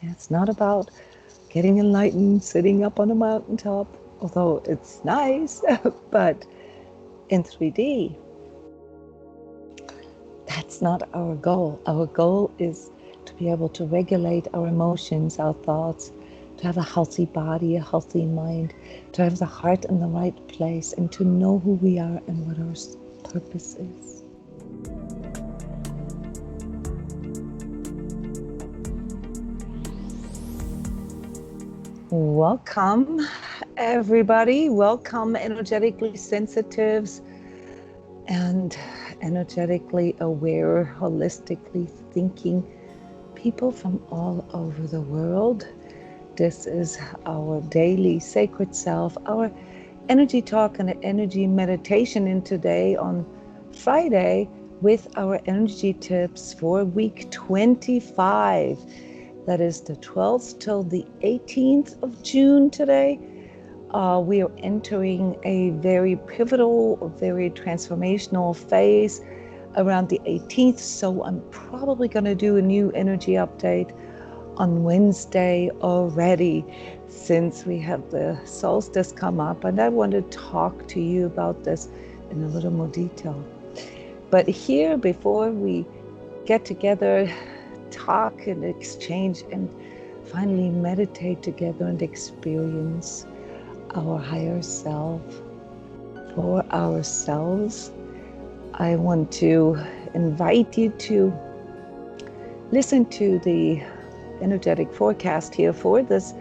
It's not about getting enlightened, sitting up on a mountaintop, although it's nice, but in 3D, that's not our goal. Our goal is to be able to regulate our emotions, our thoughts, to have a healthy body, a healthy mind, to have the heart in the right place, and to know who we are and what our purpose is. Welcome, everybody. Welcome, energetically sensitives and energetically aware, holistically thinking people from all over the world. This is our daily sacred self, our energy talk and energy meditation in today on Friday with our energy tips for week 25. That is the 12th till the 18th of June today. We are entering a very pivotal, very transformational phase around the 18th. So I'm probably going to do a new energy update on Wednesday already, since we have the solstice come up, and I want to talk to you about this in a little more detail. But here, before we get together, talk and exchange and finally meditate together and experience our higher self for ourselves, I want to invite you to listen to the energetic forecast here for this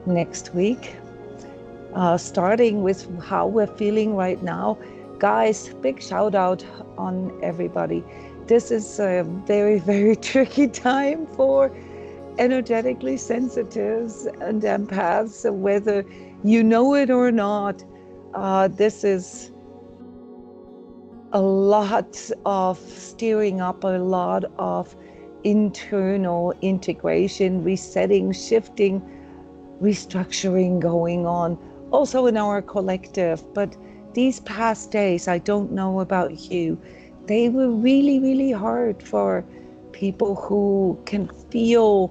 next week, starting with how we're feeling right now. Guys, big shout out on everybody. This is a very, very tricky time for energetically sensitives and empaths, whether you know it or not. This is a lot of stirring up, a lot of internal integration, resetting, shifting, restructuring going on, also in our collective. But these past days, I don't know about you, they were really, really hard for people who can feel,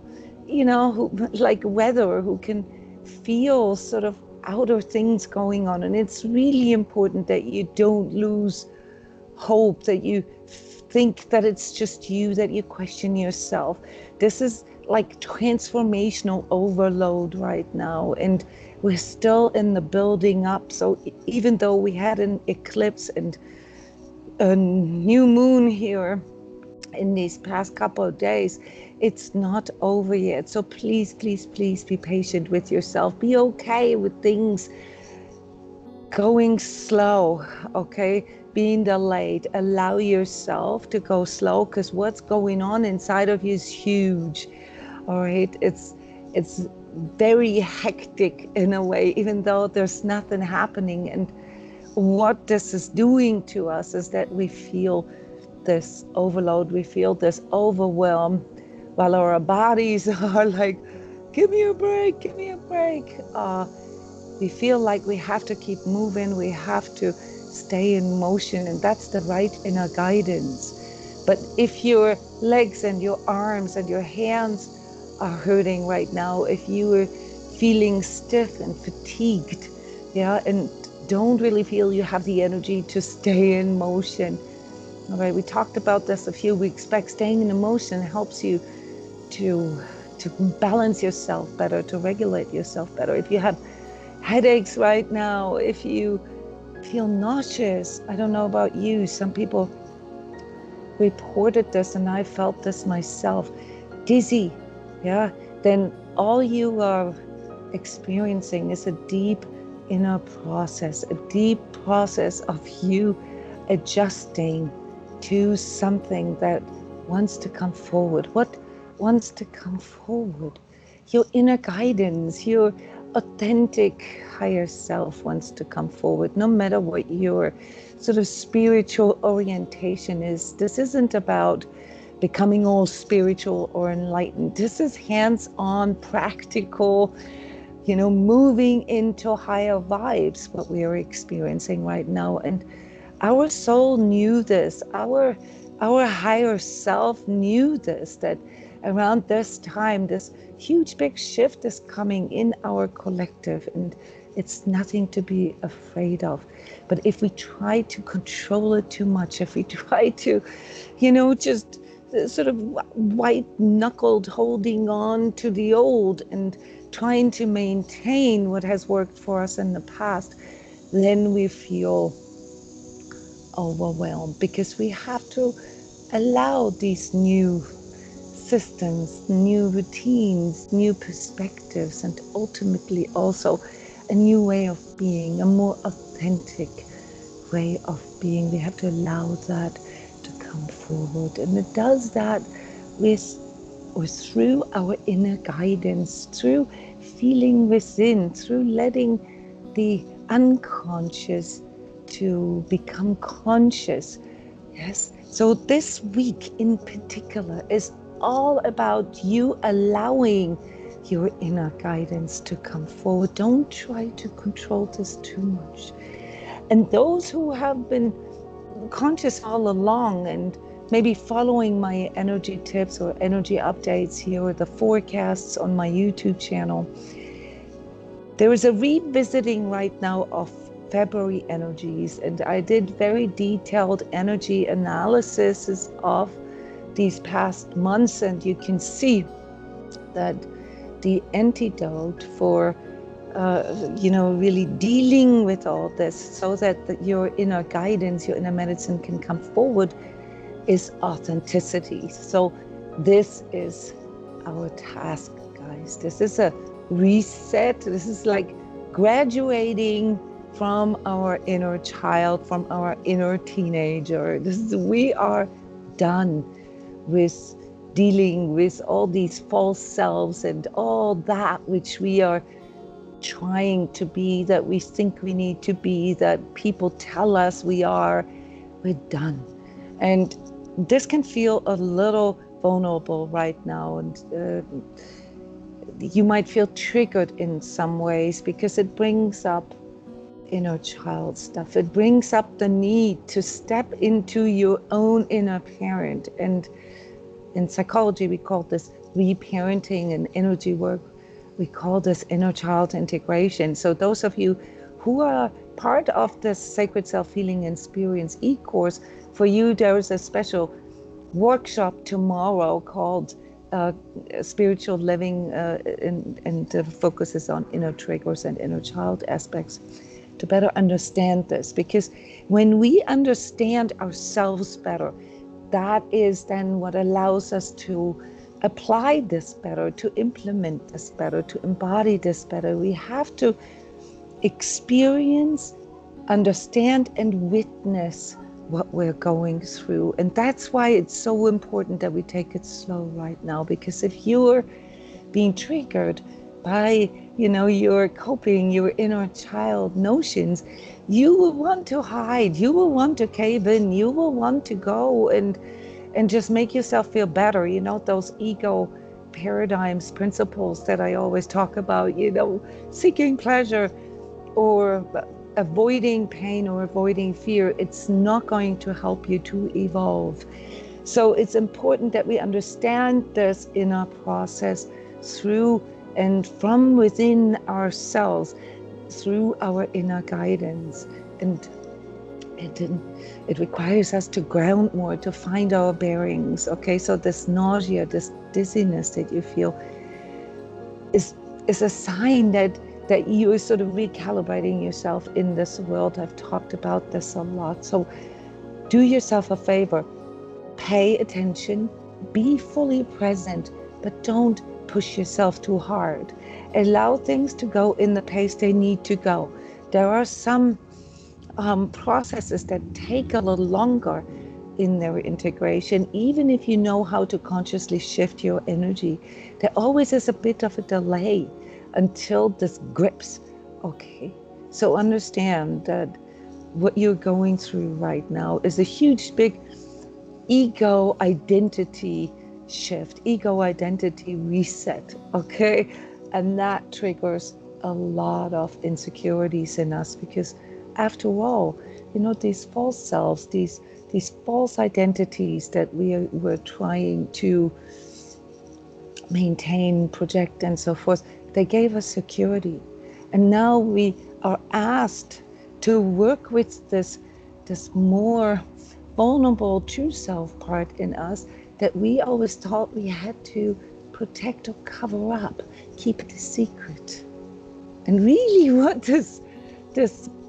who, like weather, who can feel sort of outer things going on. And it's really important that you don't lose hope, that you think that it's just you, that you question yourself. This is like transformational overload right now, and we're still in the building up. So even though we had an eclipse and a new moon here in these past couple of days, it's not over yet. So please, please, please be patient with yourself. Be okay with things going slow, okay? Being delayed. Allow yourself to go slow, because what's going on inside of you is huge. All right, it's very hectic in a way, even though there's nothing happening. And what this is doing to us is that we feel this overload, we feel this overwhelm, while our bodies are like, give me a break, give me a break. We feel like we have to keep moving, we have to stay in motion, and that's the right inner guidance. But if your legs and your arms and your hands are hurting right now, if you are feeling stiff and fatigued, and don't really feel you have the energy to stay in motion, all right, we talked about this a few weeks back. Staying in motion helps you to balance yourself better, to regulate yourself better. If you have headaches right now, if you feel nauseous, I don't know about you, some people reported this, and I felt this myself, dizzy, then all you are experiencing is a deep inner process, a deep process of you adjusting to something that wants to come forward. What wants to come forward? Your inner guidance, your authentic higher self wants to come forward, no matter what your sort of spiritual orientation is. This isn't about becoming all spiritual or enlightened. This is hands-on, practical, moving into higher vibes, what we are experiencing right now. And our soul knew this, our higher self knew this, that around this time, this huge big shift is coming in our collective, and it's nothing to be afraid of. But if we try to control it too much, if we try to, just sort of white-knuckled holding on to the old and trying to maintain what has worked for us in the past, then we feel overwhelmed, because we have to allow these new systems, new routines, new perspectives, and ultimately also a new way of being, a more authentic way of being. We have to allow that to come forward, and it does that with or through our inner guidance, through feeling within, through letting the unconscious to become conscious. Yes. So this week in particular is all about you allowing your inner guidance to come forward. Don't try to control this too much. And those who have been conscious all along and maybe following my energy tips or energy updates here, or the forecasts on my YouTube channel, there is a revisiting right now of February energies, and I did very detailed energy analysis of these past months, and you can see that the antidote for really dealing with all this, so that your inner guidance, your inner medicine can come forward, is authenticity. So this is our task, guys. This is a reset. This is like graduating from our inner child, from our inner teenager. We are done with dealing with all these false selves and all that which we are trying to be, that we think we need to be, that people tell us we are. We're done. And this can feel a little vulnerable right now, and you might feel triggered in some ways, because it brings up inner child stuff. It brings up the need to step into your own inner parent. And in psychology, we call this reparenting, and energy work, we call this inner child integration. So those of you who are part of this Sacred Self Healing Experience e-course, for you there is a special workshop tomorrow called Spiritual Living, and the focus is on inner triggers and inner child aspects, to better understand this. Because when we understand ourselves better, that is then what allows us to apply this better, to implement this better, to embody this better. We have to experience, understand, and witness what we're going through. And that's why it's so important that we take it slow right now, because if you're being triggered by your coping, your inner child notions, you will want to hide, you will want to cave in, you will want to go and just make yourself feel better. Those ego paradigms, principles that I always talk about, seeking pleasure or avoiding pain or avoiding fear, it's not going to help you to evolve. So it's important that we understand this inner process through and from within ourselves, through our inner guidance. And it requires us to ground more, to find our bearings. Okay, so this nausea, this dizziness that you feel is a sign that you're sort of recalibrating yourself in this world. I've talked about this a lot. So do yourself a favor, pay attention, be fully present, but don't push yourself too hard. Allow things to go in the pace they need to go. There are some processes that take a little longer in their integration. Even if you know how to consciously shift your energy, there always is a bit of a delay until this grips. Okay, so understand that what you're going through right now is a huge, big ego identity shift, ego identity reset. Okay, and that triggers a lot of insecurities in us, because after all, these false selves, these false identities that we're trying to maintain, project, and so forth. They gave us security. And now we are asked to work with this more vulnerable true self part in us that we always thought we had to protect or cover up, keep it a secret. And really what this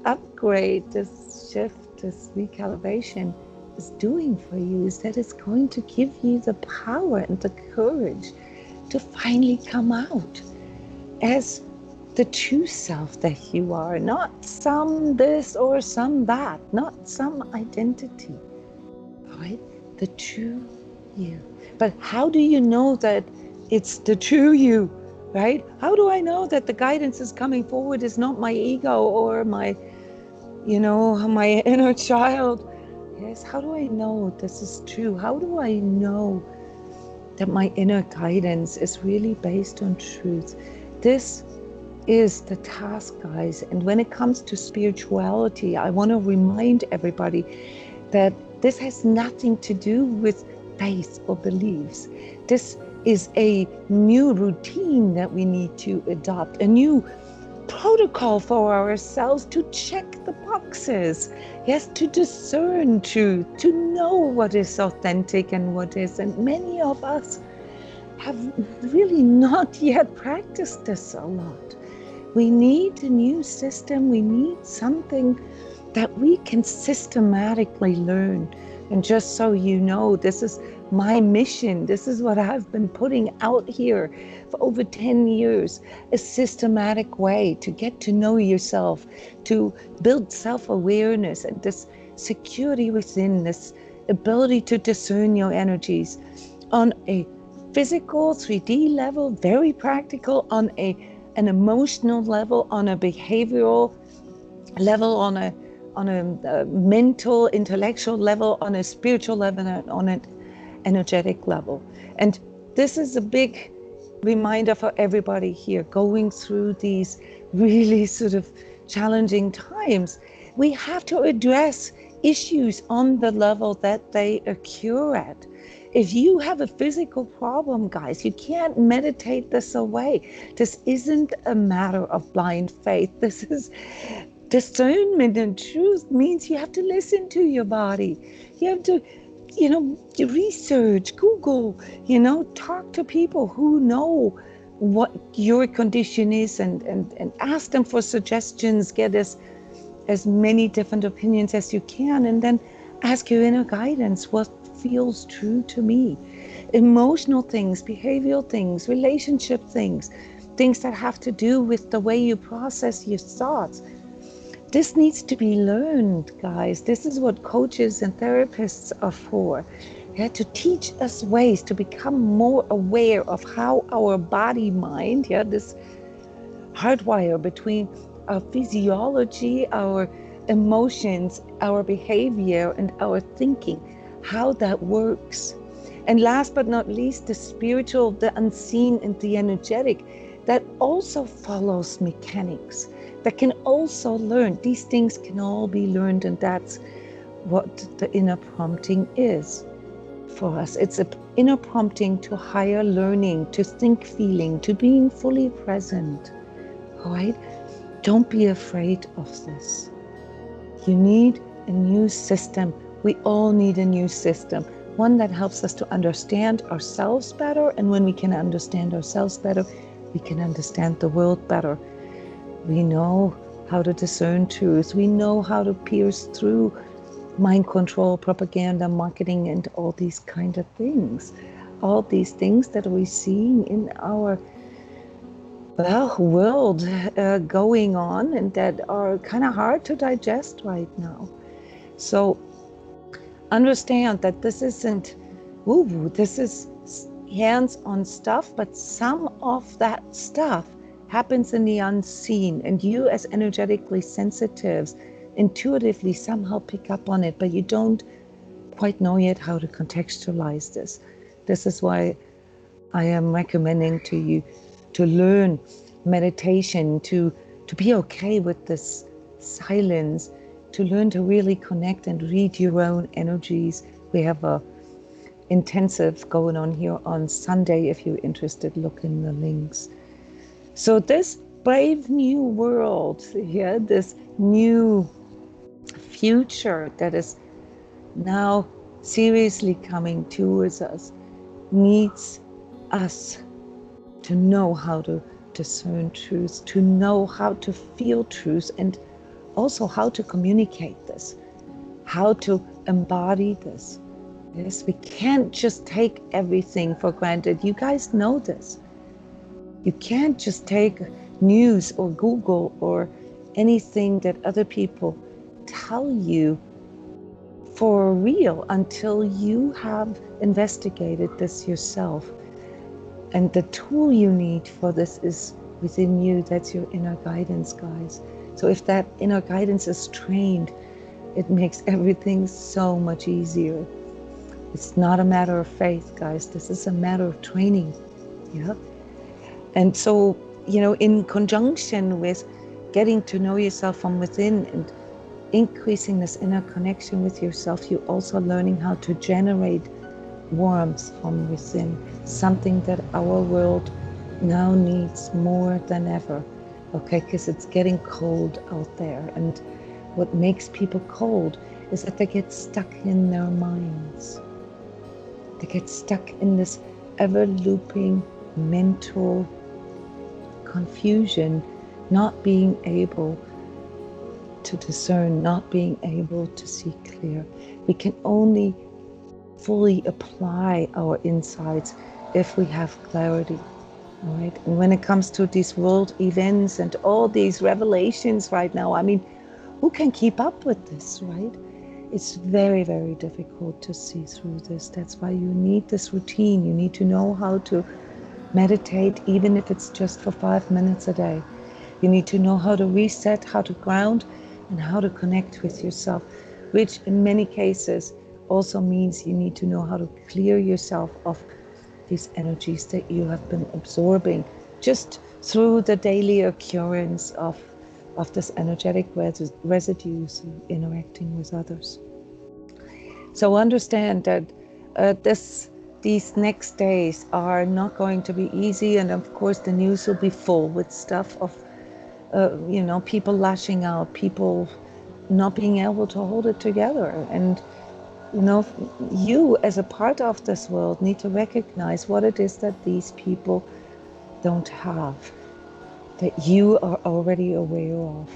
upgrade, this shift, this recalibration is doing for you is that it's going to give you the power and the courage to finally come out as the true self that you are, not some this or some that, not some identity, right? The true you. But how do you know that it's the true you, right? How do I know that the guidance is coming forward is not my ego or my, my inner child? Yes, how do I know this is true? How do I know that my inner guidance is really based on truth? This is the task, guys. And when it comes to spirituality, I want to remind everybody that this has nothing to do with faith or beliefs. This is a new routine that we need to adopt, a new protocol for ourselves to check the boxes, yes, to discern truth, to know what is authentic and what isn't. Many of us have really not yet practiced this a lot. We need a new system. We need something that we can systematically learn. And just so you know, this is my mission. This is what I've been putting out here for over 10 years, a systematic way to get to know yourself, to build self-awareness and this security within, this ability to discern your energies on a physical 3D level, very practical, on an emotional level, on a behavioral level, on a mental, intellectual level, on a spiritual level, on an energetic level. And this is a big reminder for everybody here going through these really sort of challenging times. We have to address issues on the level that they occur at. If you have a physical problem, guys, you can't meditate this away. This isn't a matter of blind faith. This is discernment, and truth means you have to listen to your body. You have to, research, Google, talk to people who know what your condition is and ask them for suggestions, get as many different opinions as you can, and then ask your inner guidance, what feels true to me? Emotional things, behavioral things, relationship things, things that have to do with the way you process your thoughts. This needs to be learned, guys. This is what coaches and therapists are for. To teach us ways to become more aware of how our body, mind, this hardwire between our physiology, our emotions, our behavior, and our thinking, how that works. And last but not least, the spiritual, the unseen, and the energetic that also follows mechanics, that can also learn. These things can all be learned, and that's what the inner prompting is for us. It's an inner prompting to higher learning, to think feeling, to being fully present. All right? Don't be afraid of this. You need a new system. We all need a new system, one that helps us to understand ourselves better. And when we can understand ourselves better, we can understand the world better. We know how to discern truth. We know how to pierce through mind control, propaganda, marketing, and all these kind of things. All these things that we're seeing in our world going on, and that are kind of hard to digest right now. So understand that this isn't woo-woo, this is hands-on stuff, but some of that stuff happens in the unseen, and you as energetically sensitives intuitively somehow pick up on it, but you don't quite know yet how to contextualize this. This is why I am recommending to you to learn meditation, to be okay with this silence, to learn to really connect and read your own energies. We have a intensive going on here on Sunday. If you're interested, look in the links. So this brave new world, yeah, this new future that is now seriously coming towards us, needs us to know how to discern truth, to know how to feel truth, and also how to communicate this, how to embody this. Yes, we can't just take everything for granted. You guys know this. You can't just take news or Google or anything that other people tell you for real until you have investigated this yourself. And the tool you need for this is within you. That's your inner guidance, guys. So if that inner guidance is trained, it makes everything so much easier. It's not a matter of faith, guys. This is a matter of training. Yeah. And so, in conjunction with getting to know yourself from within and increasing this inner connection with yourself, you're also learning how to generate warmth from within, something that our world now needs more than ever, okay? Because it's getting cold out there, and what makes people cold is that they get stuck in their minds. They get stuck in this ever-looping mental confusion, not being able to discern, not being able to see clear. We can only fully apply our insights if we have clarity, all right? And when it comes to these world events and all these revelations right now, I mean, who can keep up with this, right? It's very, very difficult to see through this. That's why you need this routine. You need to know how to meditate, even if it's just for 5 minutes a day. You need to know how to reset, how to ground, and how to connect with yourself, which in many cases also means you need to know how to clear yourself of these energies that you have been absorbing just through the daily occurrence of this energetic residues interacting with others. So understand that these next days are not going to be easy, and of course the news will be full with stuff of people lashing out, people not being able to hold it together. And you as a part of this world need to recognize what it is that these people don't have, that you are already aware of.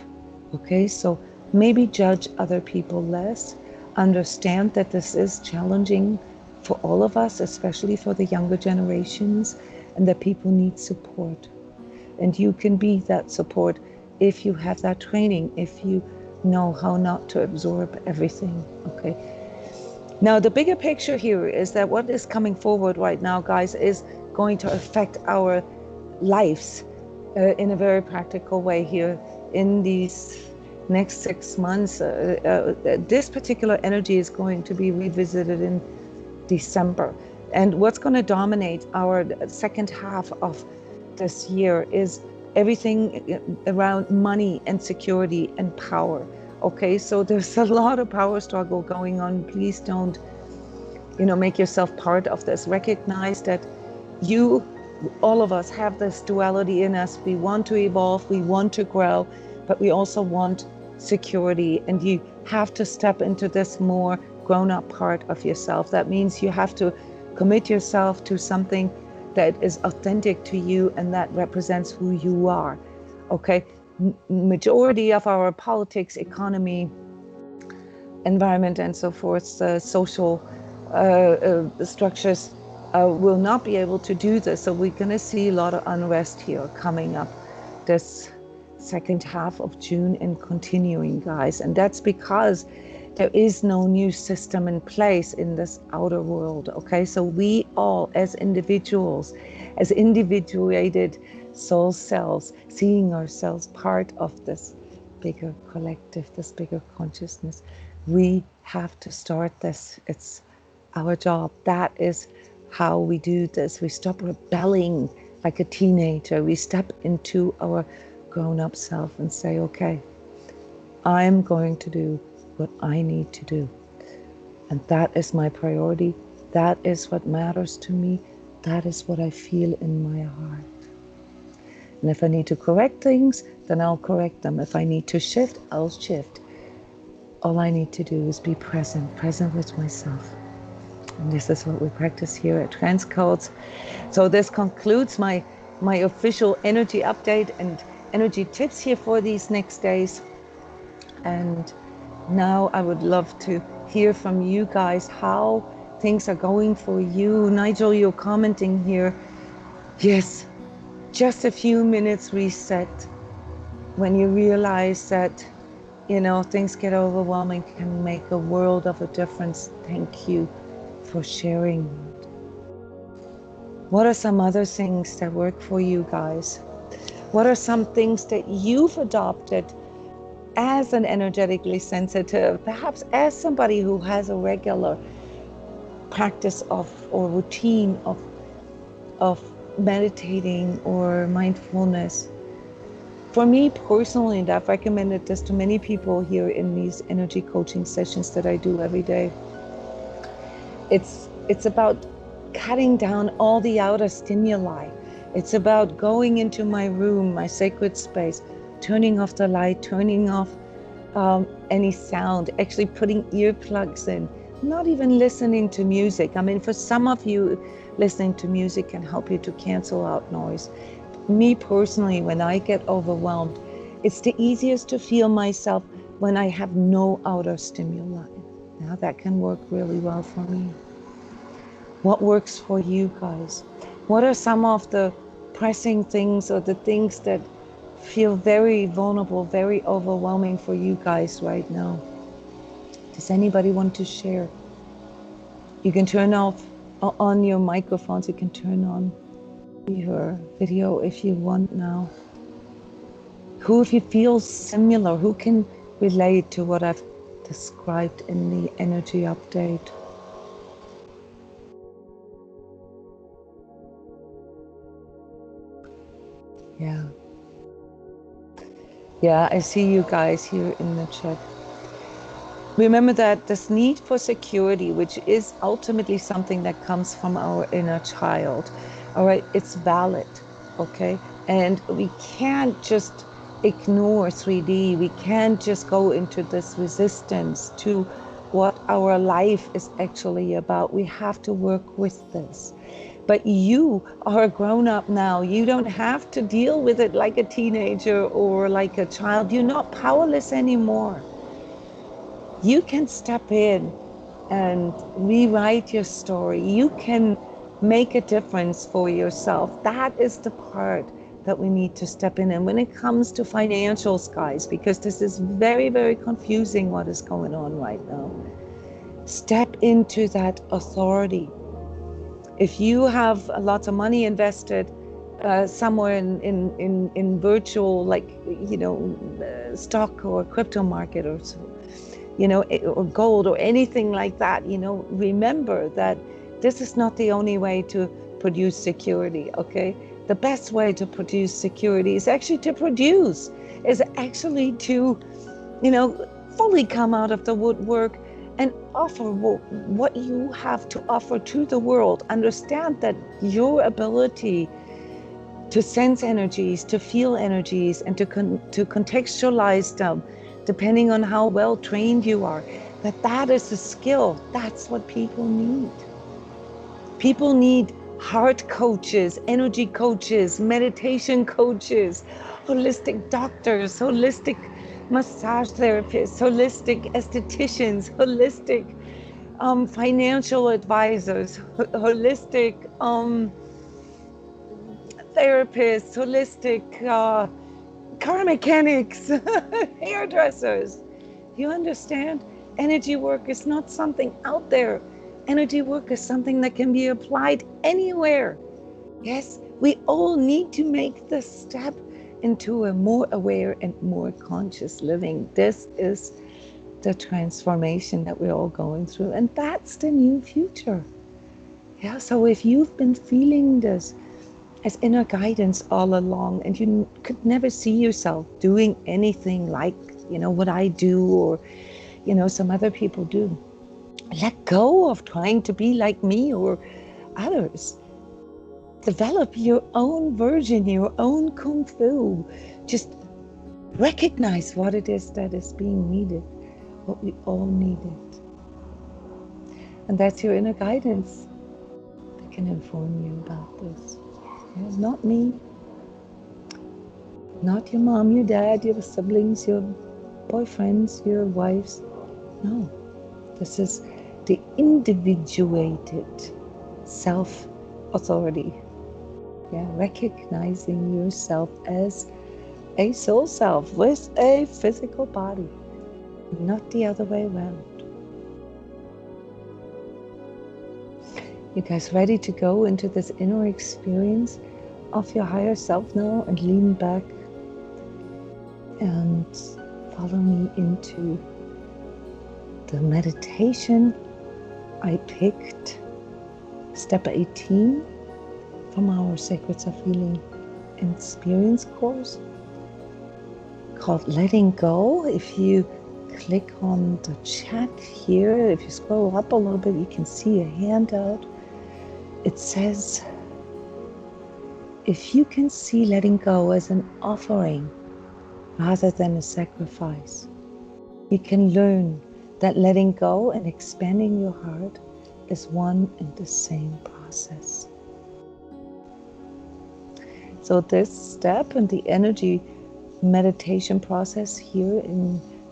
Okay, so maybe judge other people less. Understand that this is challenging for all of us, especially for the younger generations, and that people need support. And you can be that support if you have that training, if you know how not to absorb everything, okay? Now, the bigger picture here is that what is coming forward right now, guys, is going to affect our lives in a very practical way here in these next 6 months. This particular energy is going to be revisited in December. And what's going to dominate our second half of this year is everything around money and security and power. Okay, so there's a lot of power struggle going on. Please don't, make yourself part of this. Recognize that all of us have this duality in us. We want to evolve, we want to grow, but we also want security. And you have to step into this more grown-up part of yourself. That means you have to commit yourself to something that is authentic to you and that represents who you are. Okay, majority of our politics, economy, environment, and so forth, social structures will not be able to do this. So we're going to see a lot of unrest here coming up this second half of June and continuing, guys. And that's because there is no new system in place in this outer world, okay? So we all, as individuals, as individuated soul selves, seeing ourselves part of this bigger collective, this bigger consciousness, we have to start this. It's our job. That is how we do this. We stop rebelling like a teenager. We step into our grown-up self and say, okay, I'm going to do what I need to do. And that is my priority. That is what matters to me. That is what I feel in my heart. And if I need to correct things, then I'll correct them. If I need to shift, I'll shift. All I need to do is be present, present with myself. And this is what we practice here at transCODES. So this concludes my official energy update and energy tips here for these next days. And now I would love to hear from you guys how things are going for you. Nigel, you're commenting here. Yes, just a few minutes reset. When you realize that, things get overwhelming, can make a world of a difference. Thank you for sharing. What are some other things that work for you guys? What are some things that you've adopted as an energetically sensitive, perhaps as somebody who has a regular practice of or routine of meditating or mindfulness? For me personally, and I've recommended this to many people here in these energy coaching sessions that I do every day, it's about cutting down all the outer stimuli. It's about going into my room, my sacred space, turning off the light, turning off any sound, actually putting earplugs in, not even listening to music. I mean, for some of you, listening to music can help you to cancel out noise. Me personally, when I get overwhelmed, it's the easiest to feel myself when I have no outer stimuli. Now that can work really well for me. What works for you guys? What are some of the pressing things or the things that feel very vulnerable, very overwhelming for you guys right now? Does anybody want to share? You can turn off on your microphones. You can turn on your video if you want now. Who, if you feel similar, who can relate to what I've described in the energy update? Yeah. Yeah, I see you guys here in the chat. Remember that this need for security, which is ultimately something that comes from our inner child, all right, it's valid, okay? And we can't just ignore 3D. We can't just go into this resistance to what our life is actually about. We have to work with this. But you are a grown-up now. You don't have to deal with it like a teenager or like a child. You're not powerless anymore. You can step in and rewrite your story. You can make a difference for yourself. That is the part that we need to step in. And when it comes to financials, guys, because this is very, very confusing what is going on right now, step into that authority. If you have lots of money invested somewhere in virtual, like, stock or crypto market or so, or gold or anything like that, remember that this is not the only way to produce security, okay? The best way to produce security is actually to fully come out of the woodwork and offer what you have to offer to the world. Understand that your ability to sense energies, to feel energies, and to contextualize them, depending on how well trained you are, that is a skill. That's what people need. People need heart coaches, energy coaches, meditation coaches, holistic doctors, holistic massage therapists, holistic estheticians, holistic financial advisors, holistic therapists, holistic car mechanics, hairdressers. You understand? Energy work is not something out there. Energy work is something that can be applied anywhere. Yes, we all need to make the step into a more aware and more conscious living. This is the transformation that we're all going through, and that's the new future. Yeah, so if you've been feeling this as inner guidance all along, and you could never see yourself doing anything like, what I do or, some other people do, Let go of trying to be like me or others. Develop your own version, your own kung fu. Just recognize what it is that is being needed, what we all needed. And that's your inner guidance that can inform you about this. Yeah, not me, not your mom, your dad, your siblings, your boyfriends, your wives. No, this is the individuated self-authority. Yeah, recognizing yourself as a soul self with a physical body, not the other way around. You guys ready to go into this inner experience of your higher self now and lean back and follow me into the meditation I picked, step 18 from our Sacreds of Healing Experience course called Letting Go. If you click on the chat here, if you scroll up a little bit, you can see a handout. It says, if you can see letting go as an offering rather than a sacrifice, you can learn that letting go and expanding your heart is one and the same process. So this step and the energy meditation process here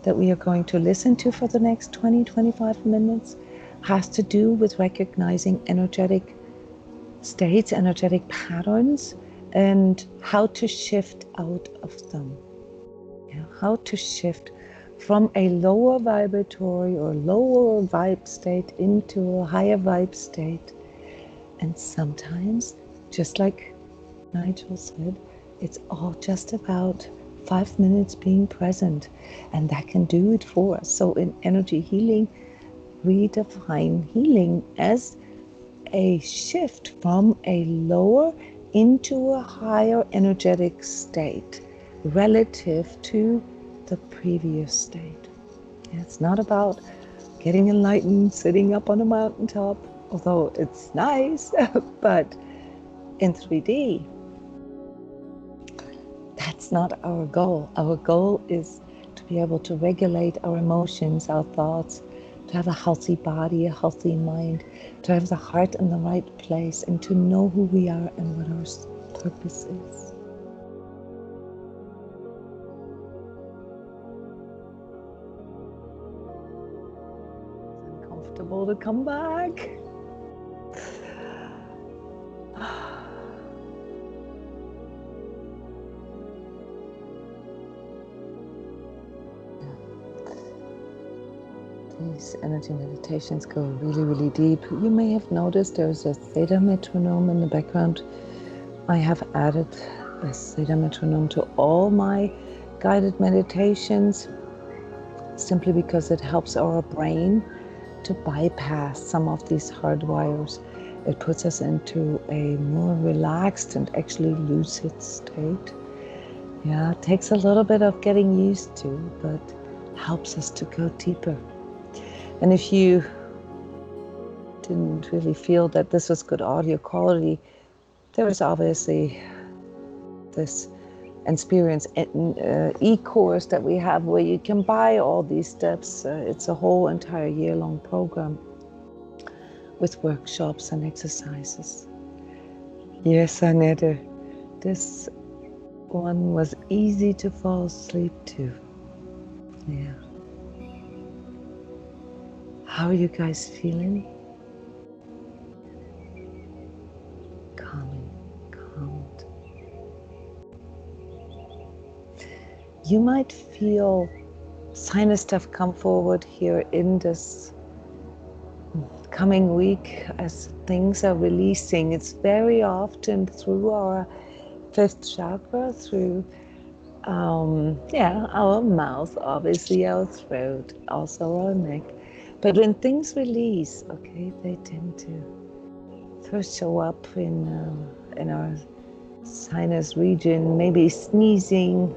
that we are going to listen to for the next 20-25 minutes has to do with recognizing energetic states, energetic patterns, and how to shift out of them. Yeah, how to shift from a lower vibratory or lower vibe state into a higher vibe state. And sometimes, just like Nigel said, it's all just about 5 minutes being present, and that can do it for us. So in energy healing, we define healing as a shift from a lower into a higher energetic state relative to the previous state. It's not about getting enlightened, sitting up on a mountaintop, although it's nice, but in 3D, that's not our goal. Our goal is to be able to regulate our emotions, our thoughts, to have a healthy body, a healthy mind, to have the heart in the right place, and to know who we are and what our purpose is. It's uncomfortable to come back. These energy meditations go really, really deep. You may have noticed there's a theta metronome in the background. I have added a theta metronome to all my guided meditations simply because it helps our brain to bypass some of these hard wires. It puts us into a more relaxed and actually lucid state. Yeah, it takes a little bit of getting used to, but helps us to go deeper. And if you didn't really feel that this was good audio quality, there is obviously this experience e-course that we have where you can buy all these steps. It's a whole entire year-long program with workshops and exercises. Yes, Annette, this one was easy to fall asleep to. Yeah. How are you guys feeling? Calming, calmed. You might feel sinus stuff come forward here in this coming week as things are releasing. It's very often through our 5th chakra, through our mouth, obviously our throat, also our neck. But when things release, okay, they tend to first show up in our sinus region, maybe sneezing,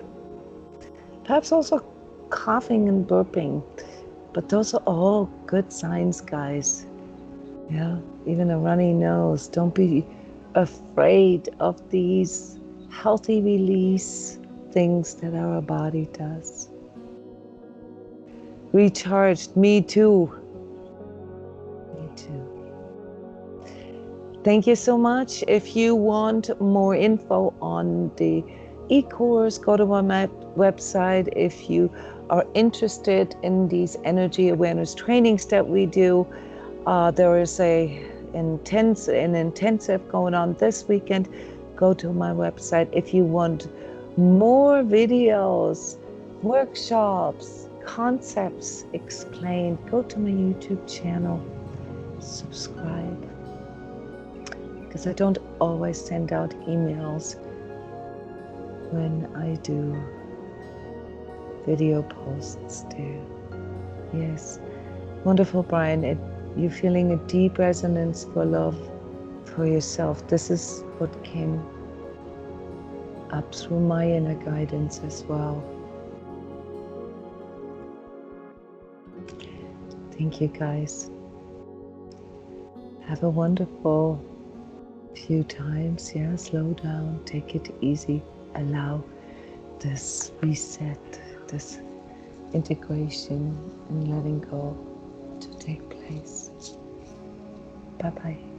perhaps also coughing and burping. But those are all good signs, guys. Yeah, even a runny nose. Don't be afraid of these healthy release things that our body does. Recharged, me too. Me too. Thank you so much. If you want more info on the e-course, go to my website. If you are interested in these energy awareness trainings that we do, there is an intensive going on this weekend. Go to my website. If you want more videos, workshops, concepts explained, go to my YouTube channel, subscribe. Because I don't always send out emails when I do video posts there. Yes, wonderful, Brian. You're feeling a deep resonance for love for yourself. This is what came up through my inner guidance as well. Thank you, guys. Have a wonderful few times. Yeah, slow down, take it easy, allow this reset, this integration and letting go to take place. Bye-bye.